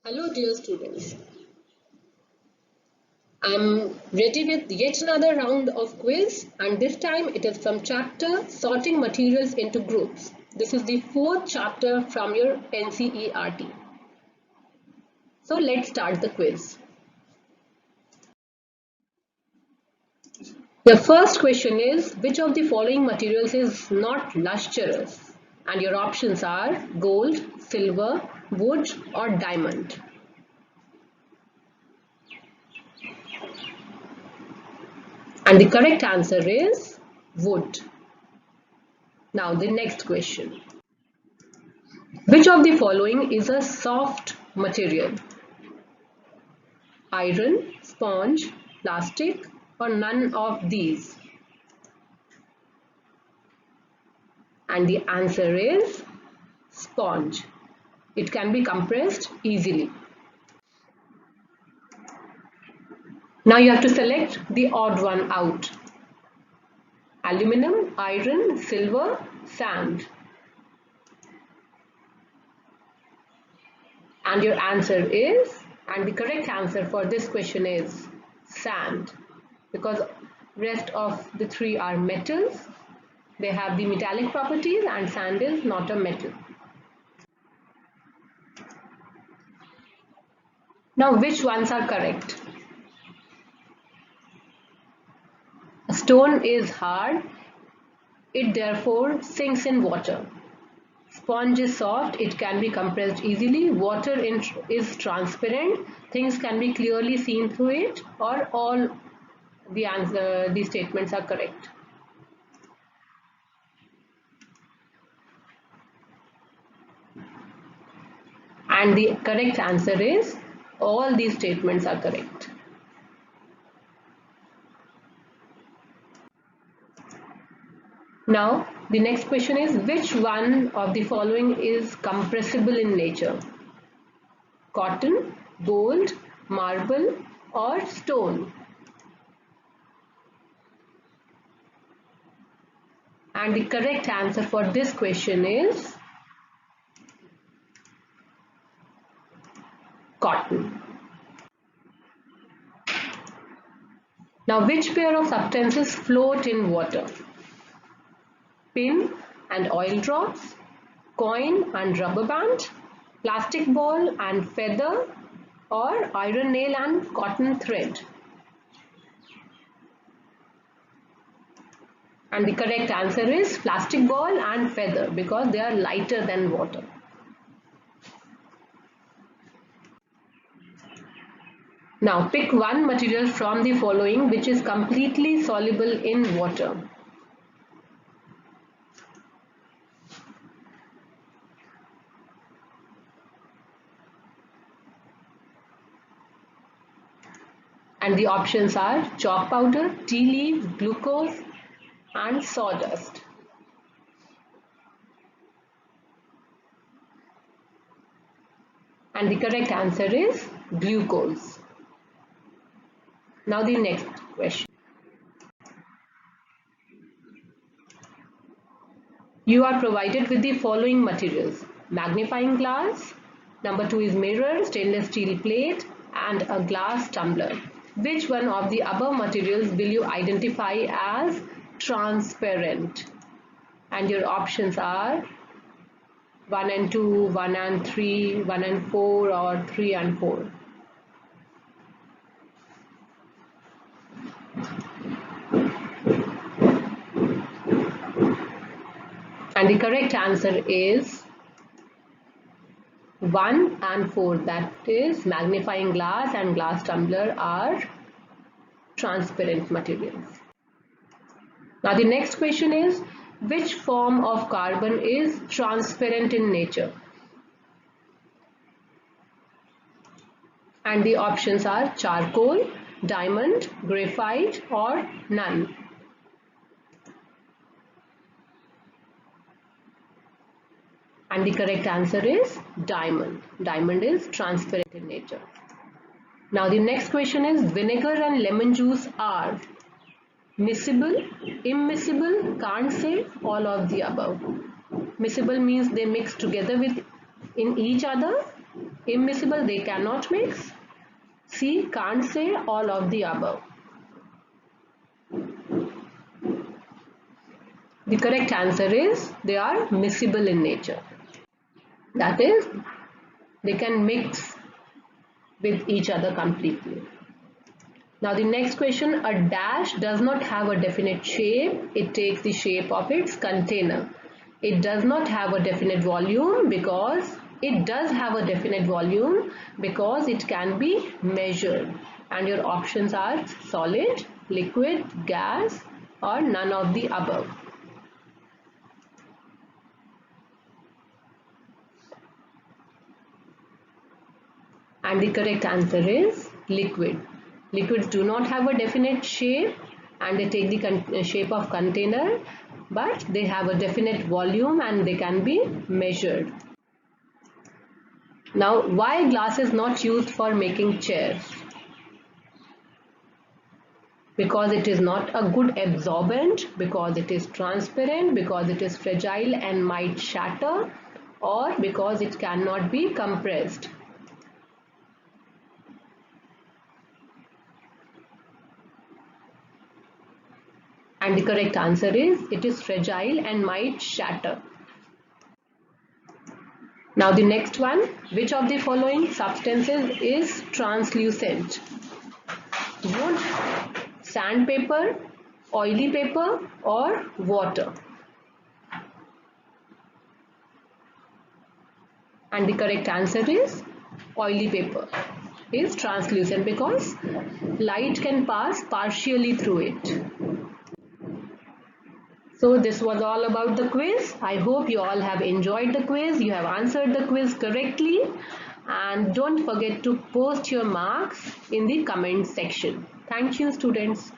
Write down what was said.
Hello dear students, I'm ready with yet another round of quiz, and this time it is from chapter Sorting Materials into Groups. This is the fourth chapter from your NCERT. So let's start the quiz. The first question is, which of the following materials is not lustrous? And your options are gold, silver, wood or diamond. And the correct answer is wood. Now the next question. Which of the following is a soft material? Iron, sponge, plastic or none of these? And the answer is sponge. It can be compressed easily. Now you have to select the odd one out. Aluminum, iron, silver, sand. And your answer is, and the correct answer for this question is sand, because rest of the three are metals. They have the metallic properties and sand is not a metal. Now which ones are correct? A stone is hard, it therefore sinks in water. Sponge is soft, it can be compressed easily. Water is transparent, things can be clearly seen through it, or all these statements are correct. And the correct answer is all these statements are correct. Now the next question is, which one of the following is compressible in nature? Cotton, gold, marble or stone? And the correct answer for this question is cotton. Now which pair of substances float in water? Pin and oil drops, coin and rubber band, plastic ball and feather or iron nail and cotton thread? And the correct answer is plastic ball and feather, because they are lighter than water. Now pick one material from the following which is completely soluble in water. And the options are chalk powder, tea leaf, glucose and sawdust. And the correct answer is glucose. Now the next question. You are provided with the following materials: magnifying glass, number 2 is mirror, stainless steel plate and a glass tumbler. Which one of the above materials will you identify as transparent? And your options are 1 and 2, 1 and 3, 1 and 4 or 3 and 4. And the correct answer is 1 and 4, that is magnifying glass and glass tumbler are transparent materials. Now the next question is, which form of carbon is transparent in nature? And the options are charcoal, diamond, graphite or none. And the correct answer is diamond. Diamond is transparent in nature. Now the next question is, vinegar and lemon juice are miscible, immiscible, can't say, all of the above. Miscible means they mix together in each other, Immiscible, they cannot mix. C, can't say all of the above. The correct answer is they are miscible in nature. That is, they can mix with each other completely. Now the next question, a dash does not have a definite shape. It takes the shape of its container. It does not have a definite volume because it does have a definite volume because it can be measured. And your options are solid, liquid, gas, or none of the above. And the correct answer is liquid. Liquids do not have a definite shape and they take the shape of container, but they have a definite volume and they can be measured. Now, why glass is not used for making chairs? Because it is not a good absorbent, because it is transparent, because it is fragile and might shatter, or because it cannot be compressed. And the correct answer is it is fragile and might shatter. Now the next one, which of the following substances is translucent? Wood, sandpaper, oily paper, or water? And the correct answer is oily paper is translucent because light can pass partially through it. So this was all about the quiz. I hope you all have enjoyed the quiz. You have answered the quiz correctly. And don't forget to post your marks in the comment section. Thank you, students.